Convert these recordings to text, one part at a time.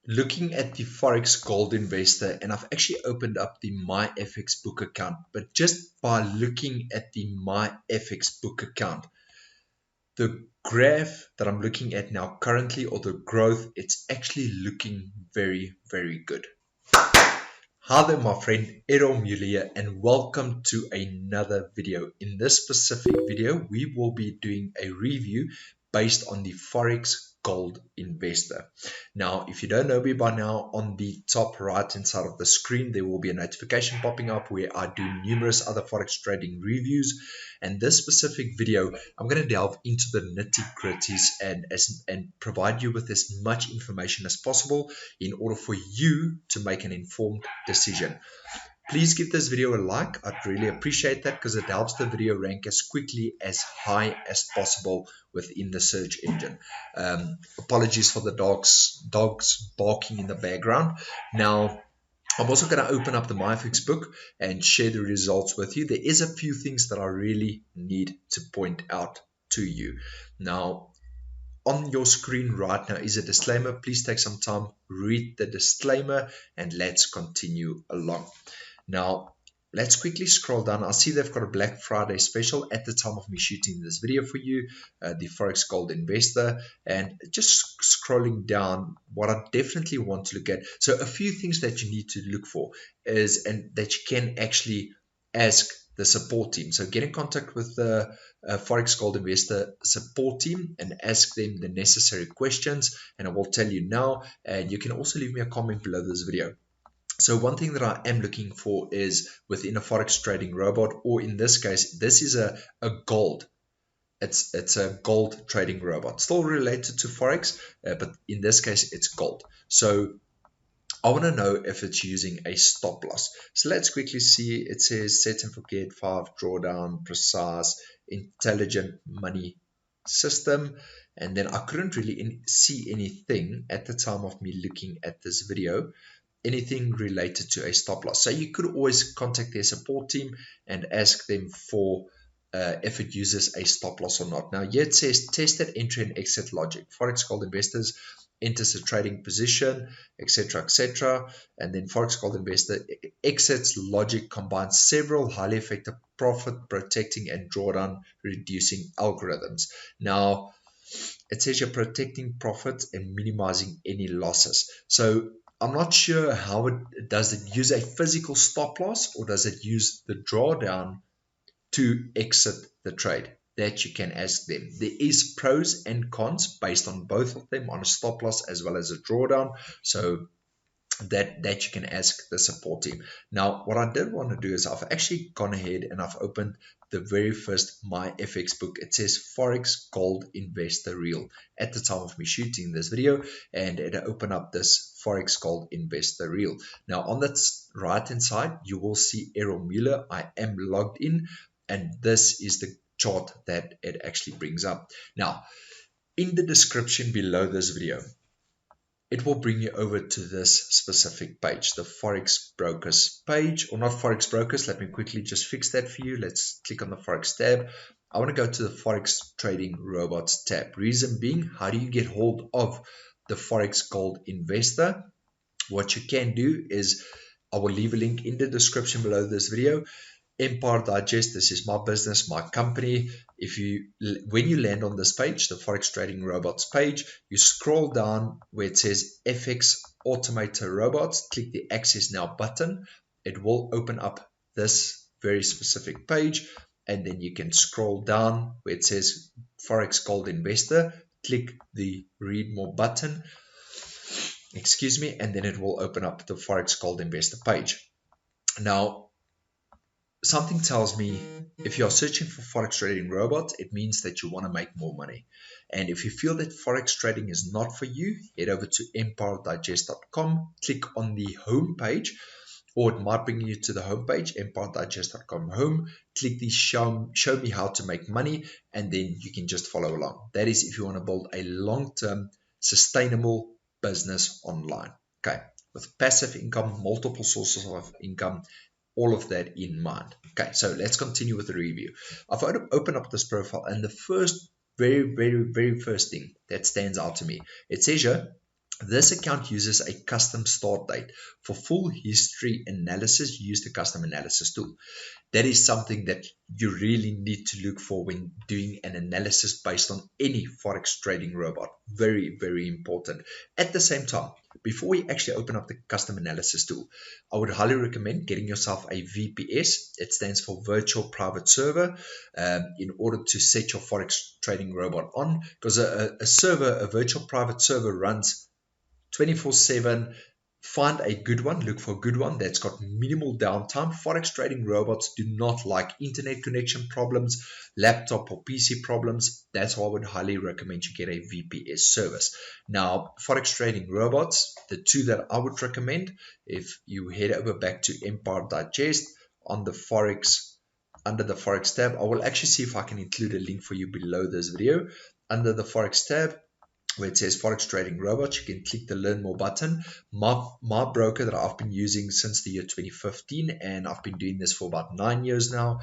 looking at the Forex Gold Investor, and I've actually opened up the MyFX Book account. But just by looking at the MyFX Book account, the graph that I'm looking at now currently, or the growth, it's actually looking very, very good. Hi there, my friend, Errol Mueller here, and welcome to another video. In this specific video, we will be doing a review based on the Forex Gold Investor. Now, if you don't know me by now, on the top right hand side of the screen, there will be a notification popping up where I do numerous other Forex trading reviews. And this specific video, I'm going to delve into the nitty-gritties and provide you with as much information as possible in order for you to make an informed decision. Please give this video a like. I'd really appreciate that because it helps the video rank as quickly as high as possible within the search engine. Apologies for the dogs barking in the background. Now, I'm also going to open up the MyFX book and share the results with you. There is a few things that I really need to point out to you. Now, on your screen right now is a disclaimer. Please take some time, read the disclaimer, and let's continue along. Now, let's quickly scroll down. I see they've got a Black Friday special at the time of me shooting this video for you, the Forex Gold Investor. And just scrolling down, what I definitely want to look at. So a few things that you need to look for is, and that you can actually ask the support team. So get in contact with the Forex Gold Investor support team and ask them the necessary questions, and I will tell you now. And you can also leave me a comment below this video. So one thing that I am looking for is within a Forex trading robot, or in this case, this is a gold. It's a gold trading robot, still related to Forex, but in this case, it's gold. So I want to know if it's using a stop loss. So let's quickly see. It says set and forget 5 drawdown, precise, intelligent money system. And then I couldn't really see anything at the time of me looking at this video, anything related to a stop loss. So you could always contact their support team and ask them for if it uses a stop loss or not. Now here it says tested entry and exit logic. Forex Gold Investors enters a trading position, etc., and then Forex Gold Investor exits logic combines several highly effective profit protecting and drawdown reducing algorithms. Now it says you're protecting profits and minimizing any losses. So I'm not sure how does it use a physical stop loss, or does it use the drawdown to exit the trade? That you can ask them. There is pros and cons based on both of them, on a stop loss as well as a drawdown. So that you can ask the support team. Now, what I did want to do is I've actually gone ahead and I've opened the very first MyFX book. It says Forex Gold Investor Reel at the time of me shooting this video, and it opened up this Forex Gold Investor Reel. Now, on that right hand side, you will see Errol Mueller. I am logged in, and this is the chart that it actually brings up. Now, in the description below this video, it will bring you over to this specific page, the Forex Brokers page, or not Forex Brokers. Let me quickly just fix that for you. Let's click on the Forex tab. I want to go to the Forex Trading Robots tab. Reason being, how do you get hold of the Forex Gold Investor? What you can do is, I will leave a link in the description below this video. Empire Digest, this is my business, my company. When you land on this page, the Forex Trading Robots page, you scroll down where it says FX Automator Robots, click the Access Now button. It will open up this very specific page, and then you can scroll down where it says Forex Gold Investor, click the Read More button, and then it will open up the Forex Gold Investor page. Now, something tells me if you're searching for Forex trading robots, it means that you want to make more money. And if you feel that Forex trading is not for you, head over to empiredigest.com, click on the home page, or it might bring you to the home page, empiredigest.com home, click the show me how to make money, and then you can just follow along. That is if you want to build a long-term sustainable business online. Okay, with passive income, multiple sources of income, all of that in mind. Okay, so let's continue with the review. I've opened up this profile, and the very first thing that stands out to me, it says here, This account uses a custom start date. For full history analysis, use the custom analysis tool. That is something that you really need to look for when doing an analysis based on any forex trading robot. Very, very important. At the same time, before we actually open up the custom analysis tool, I would highly recommend getting yourself a VPS. It stands for virtual private server, in order to set your forex trading robot on, because a virtual private server runs 24/7. Find a good one, look for a good one that's got minimal downtime. Forex trading robots do not like internet connection problems, laptop or PC problems. That's why I would highly recommend you get a VPS service. Now, forex trading robots, the two that I would recommend, if you head over back to Empire Digest on the Forex, under the Forex tab, I will actually see if I can include a link for you below this video. Under the Forex tab, where it says Forex Trading Robots, you can click the Learn More button. My broker that I've been using since the year 2015, and I've been doing this for about 9 years now,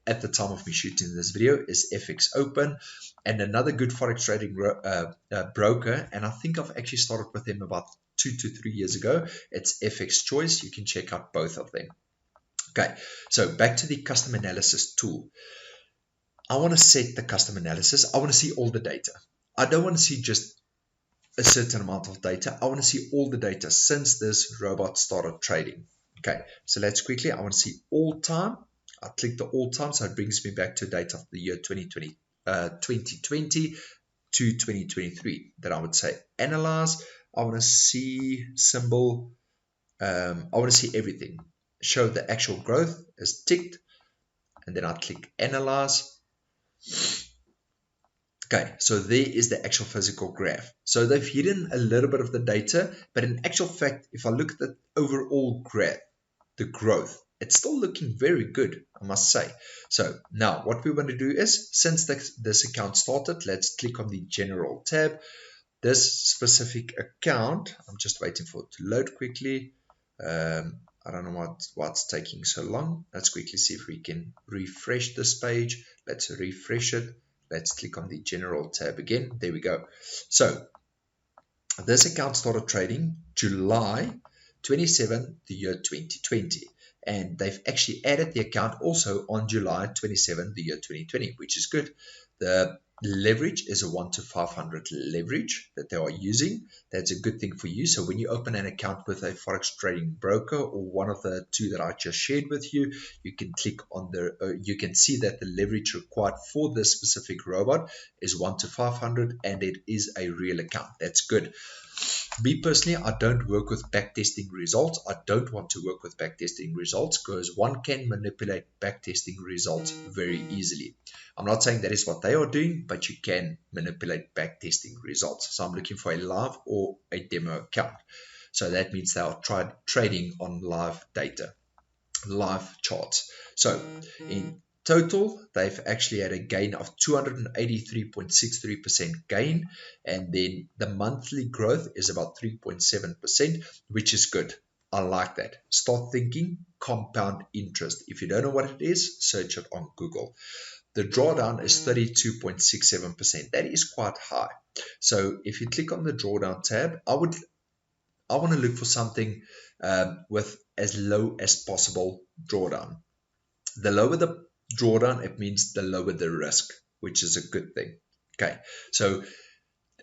at the time of me shooting this video, is FX Open. And another good Forex Trading broker, and I think I've actually started with them about 2 to 3 years ago, it's FX Choice. You can check out both of them. Okay, so back to the custom analysis tool. I want to set the custom analysis. I want to see all the data. I don't want to see just a certain amount of data. I want to see all the data since this robot started trading. Okay, so let's quickly, I want to see all time. I click the all time, so it brings me back to data of the year 2020 to 2023. Then I would say analyze. I want to see symbol. I want to see everything. Show the actual growth is ticked, and then I click analyze. Okay, so there is the actual physical graph. So they've hidden a little bit of the data, but in actual fact, if I look at the overall graph, the growth, it's still looking very good, I must say. So now what we want to do is, since this account started, let's click on the general tab. This specific account, I'm just waiting for it to load quickly. I don't know what's taking so long. Let's quickly see if we can refresh this page. Let's refresh it. Let's click on the general tab again. There we go. So this account started trading July 27, the year 2020. And they've actually added the account also on July 27, the year 2020, which is good. The leverage is a 1 to 500 leverage that they are using. That's a good thing for you. So when you open an account with a forex trading broker or one of the two that I just shared with you, you can click on you can see that the leverage required for this specific robot is 1 to 500, and it is a real account. That's good. Me personally, I don't work with backtesting results. I don't want to work with backtesting results because one can manipulate backtesting results very easily. I'm not saying that is what they are doing, but you can manipulate backtesting results. So I'm looking for a live or a demo account. So that means they are trading on live data, live charts. So in total, they've actually had a gain of 283.63% gain, and then the monthly growth is about 3.7%, which is good. I like that. Start thinking compound interest. If you don't know what it is, search it on Google. The drawdown is 32.67%. That is quite high. So if you click on the drawdown tab, I want to look for something with as low as possible drawdown. The lower the drawdown, it means the lower the risk, which is a good thing. Okay, so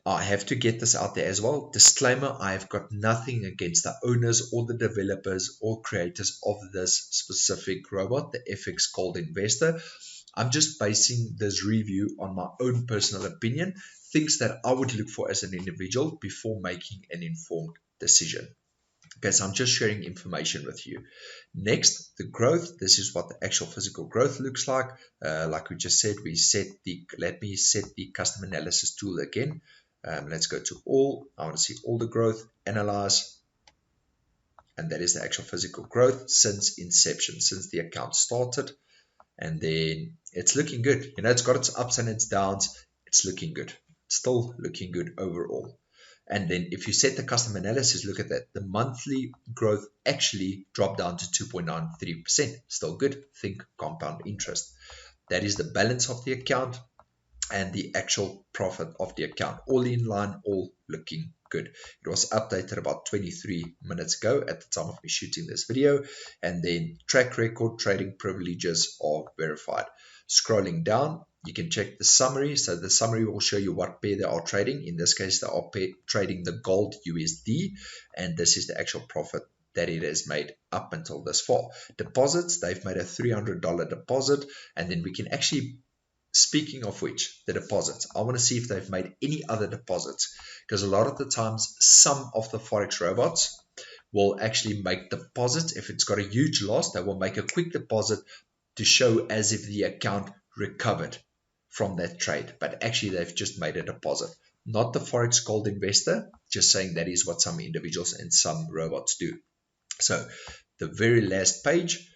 I have to get this out there as well. Disclaimer, I've got nothing against the owners or the developers or creators of this specific robot, the FX Gold Investor. I'm just basing this review on my own personal opinion, things that I would look for as an individual before making an informed decision. Okay, so I'm just sharing information with you. Next, the growth. This is what the actual physical growth looks like. Like we just said, let me set the custom analysis tool again. Let's go to all. I want to see all the growth, analyze, and that is the actual physical growth since inception, since the account started. And then it's looking good. You know, it's got its ups and its downs. It's looking good. It's still looking good overall. And then if you set the custom analysis, look at that. The monthly growth actually dropped down to 2.93%. Still good. Think compound interest. That is the balance of the account and the actual profit of the account. All in line, all looking good. It was updated about 23 minutes ago at the time of me shooting this video. And then track record, trading privileges are verified. Scrolling down, you can check the summary. So the summary will show you what pair they are trading. In this case, they are trading the gold USD, and this is the actual profit that it has made up until this far. Deposits, they've made a $300 deposit, and then we can actually, speaking of which, the deposits, I want to see if they've made any other deposits, because a lot of the times some of the Forex robots will actually make deposits. If it's got a huge loss, they will make a quick deposit to show as if the account recovered from that trade, but actually they've just made a deposit. Not the Forex Gold Investor, just saying that is what some individuals and some robots do. So the very last page,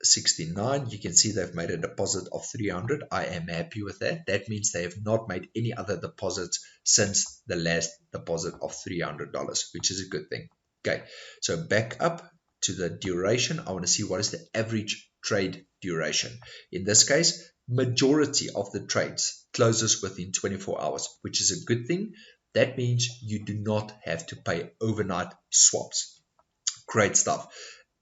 69, you can see they've made a deposit of 300. I am happy with that. That means they have not made any other deposits since the last deposit of $300, which is a good thing. Okay, so back up to the duration. I want to see what is the average trade duration. In this case, majority of the trades closes within 24 hours, which is a good thing. That means you do not have to pay overnight swaps. Great stuff.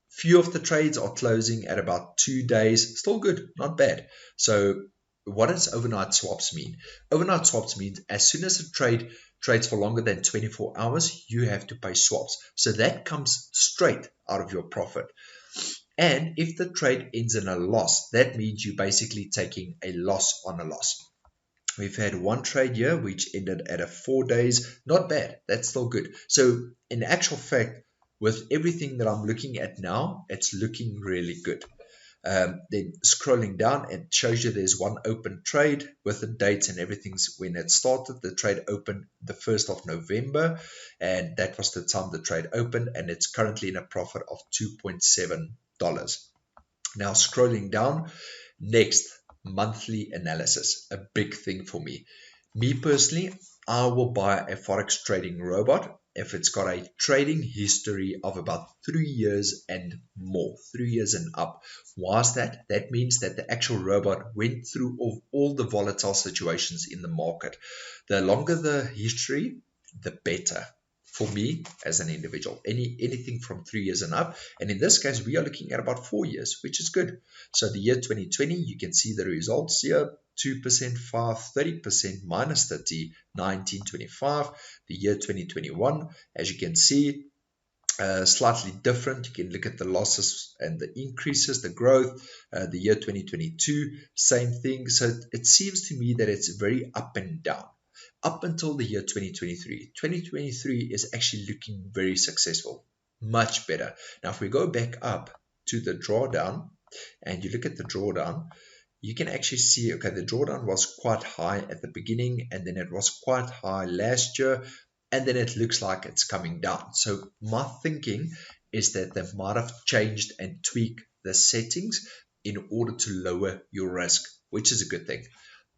Few of the trades are closing at about 2 days. Still good, not bad. So what does overnight swaps mean? Overnight swaps means as soon as a trade trades for longer than 24 hours, you have to pay swaps. So that comes straight out of your profit. And if the trade ends in a loss, that means you're basically taking a loss on a loss. We've had one trade here which ended at a 4 days. Not bad. That's still good. So in actual fact, with everything that I'm looking at now, it's looking really good. Then scrolling down, it shows you there's one open trade with the dates and everything's when it started. The trade opened the 1st of November, and that was the time the trade opened, and it's currently in a profit of $2.7. Now scrolling down, next, monthly analysis, a big thing for me. Me personally, I will buy a Forex trading robot if it's got a trading history of about 3 years and more, 3 years and up. Why is that? That means that the actual robot went through all the volatile situations in the market. The longer the history, the better for me as an individual. Anything from 3 years and up. And in this case, we are looking at about 4 years, which is good. So the year 2020, you can see the results here. 2%, 5, 30%, minus 30, 19, 25. The year 2021, as you can see, slightly different. You can look at the losses and the increases, the growth. The year 2022, same thing. So it seems to me that it's very up and down. Up until the year 2023. 2023 is actually looking very successful, much better. Now, if we go back up to the drawdown and you look at the drawdown, you can actually see, okay, the drawdown was quite high at the beginning, and then it was quite high last year, and then it looks like it's coming down. So my thinking is that they might have changed and tweaked the settings in order to lower your risk, which is a good thing.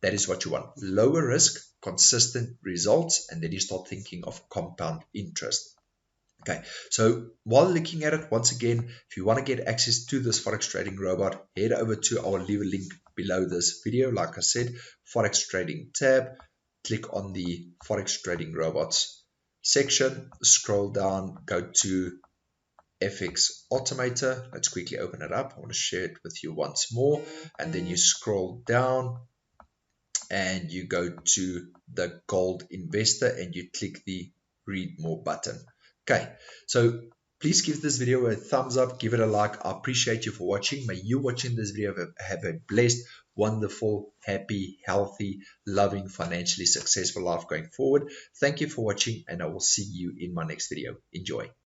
That is what you want. Lower risk, consistent results, and then you start thinking of compound interest. Okay, so while looking at it, once again, if you want to get access to this Forex trading robot, head over to, I will leave a link below this video. Like I said, Forex trading tab, click on the Forex trading robots section, scroll down, go to FX Automator. Let's quickly open it up. I want to share it with you once more. And then you scroll down and you go to the Gold Investor and you click the Read More button. Okay, so please give this video a thumbs up, give it a like. I appreciate you for watching. May you watching this video have a blessed, wonderful, happy, healthy, loving, financially successful life going forward. Thank you for watching, and I will see you in my next video. Enjoy.